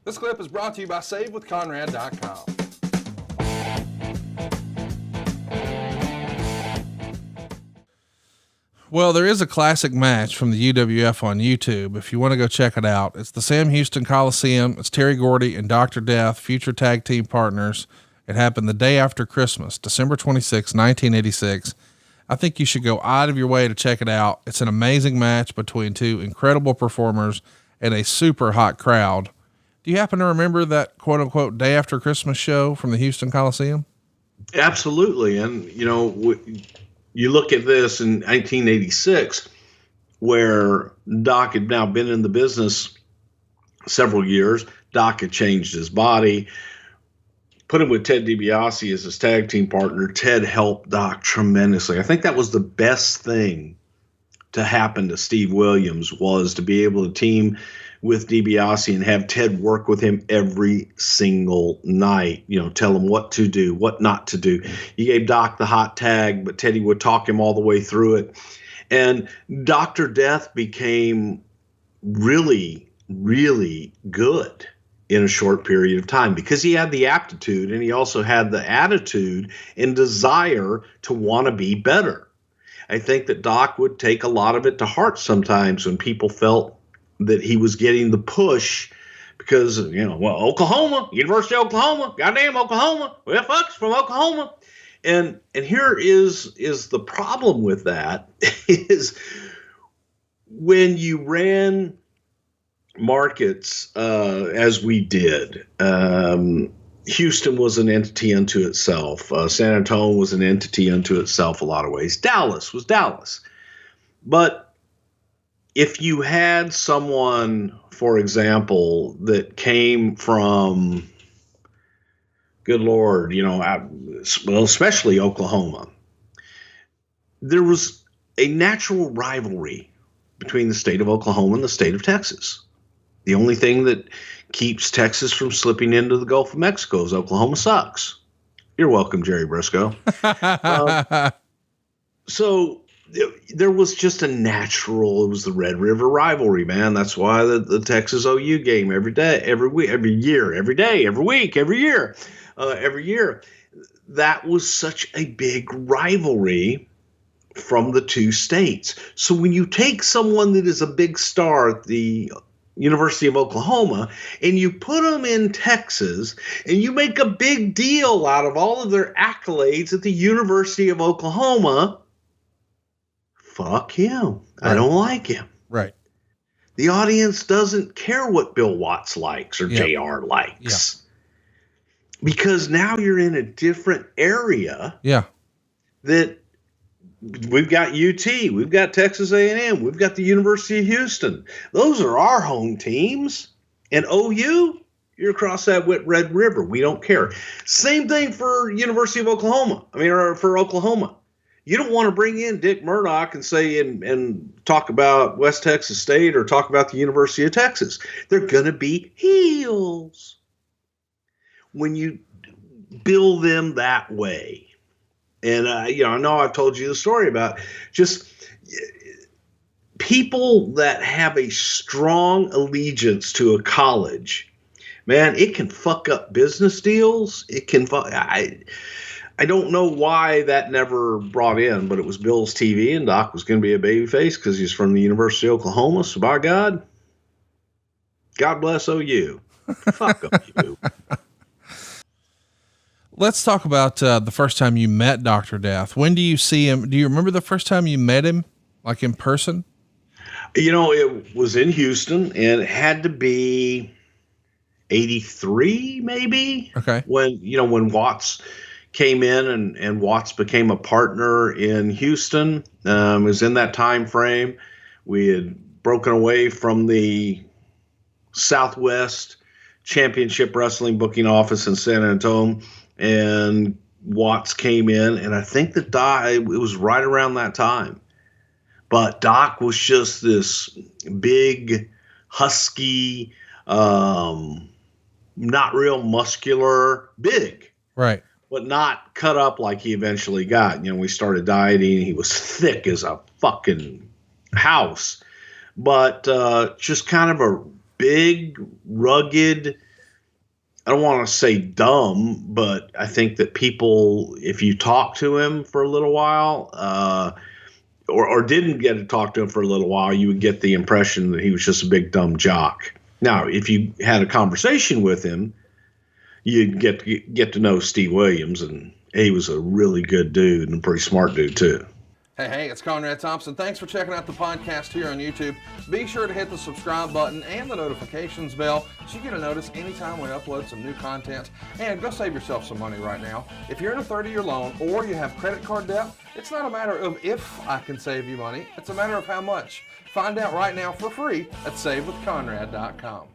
This clip is brought to you by SaveWithConrad.com. Well, there is a classic match from the UWF on YouTube. If you want to go check it out, it's the Sam Houston Coliseum. It's Terry Gordy and Dr. Death, future tag team partners. It happened the day after Christmas, December 26, 1986. I think you should go out of your way to check it out. It's an amazing match between two incredible performers and a super hot crowd. Do you happen to remember that quote unquote day after Christmas show from the Houston Coliseum? Absolutely. And, you know, you look at this in 1986, where Doc had now been in the business several years. Doc had changed his body, put him with Ted DiBiase as his tag team partner. Ted helped Doc tremendously. I think that was the best thing to happen to Steve Williams, was to be able to team with DiBiase and have Ted work with him every single night, you know, tell him what to do, what not to do. He gave Doc the hot tag, but Teddy would talk him all the way through it. And Dr. Death became really, really good in a short period of time because he had the aptitude and he also had the attitude and desire to want to be better. I think that Doc would take a lot of it to heart sometimes when people felt that he was getting the push because, you know, well, Oklahoma, University of Oklahoma, goddamn Oklahoma, well, fuck's from Oklahoma. And here is the problem with that is when you ran markets as we did, Houston was an entity unto itself. San Antonio was an entity unto itself a lot of ways. Dallas was Dallas. But if you had someone, for example, that came from, good Lord, you know, well, especially Oklahoma, there was a natural rivalry between the state of Oklahoma and the state of Texas. The only thing that keeps Texas from slipping into the Gulf of Mexico is Oklahoma sucks. You're welcome, Jerry Briscoe. So there was just a natural, it was the Red River rivalry, man. That's why the Texas OU game every day, every week, every year, every day, every week, every year, that was such a big rivalry from the two states. So when you take someone that is a big star at the University of Oklahoma and you put them in Texas and you make a big deal out of all of their accolades at the University of Oklahoma, fuck him. Right. I don't like him. Right. The audience doesn't care what Bill Watts likes or JR likes. Because now you're in a different area. Yeah. That we've got UT, we've got Texas A&M, we've got the University of Houston. Those are our home teams. And OU, you're across that Red River. We don't care. Same thing for University of Oklahoma. Or for Oklahoma. You don't want to bring in Dick Murdoch and say and talk about West Texas State or talk about the University of Texas. They're going to be heels when you bill them that way. And I know I've told you the story about just people that have a strong allegiance to a college. Man, it can fuck up business deals. It can I don't know why that never brought in, but it was Bill's TV, and Doc was going to be a babyface because he's from the University of Oklahoma. So by God bless OU. Fuck OU. Let's talk about the first time you met Dr. Death. When do you see him? Do you remember the first time you met him, like in person? You know, it was in Houston, and it had to be 83, maybe. Okay. When Watts came in and Watts became a partner in Houston. It was in that time frame. We had broken away from the Southwest Championship Wrestling booking office in San Antonio, and Watts came in, and I think that it was right around that time. But Doc was just this big, husky, not real muscular, big. Right. But not cut up like he eventually got. We started dieting. He was thick as a fucking house. But just kind of a big, rugged, I don't want to say dumb, but I think that people, if you talk to him for a little while, or didn't get to talk to him for a little while, you would get the impression that he was just a big dumb jock. Now, if you had a conversation with him, you'd get to know Steve Williams, and he was a really good dude and a pretty smart dude too. Hey, it's Conrad Thompson. Thanks for checking out the podcast here on YouTube. Be sure to hit the subscribe button and the notifications bell so you get a notice anytime we upload some new content. And go save yourself some money right now. If you're in a 30-year loan or you have credit card debt, it's not a matter of if I can save you money. It's a matter of how much. Find out right now for free at SaveWithConrad.com.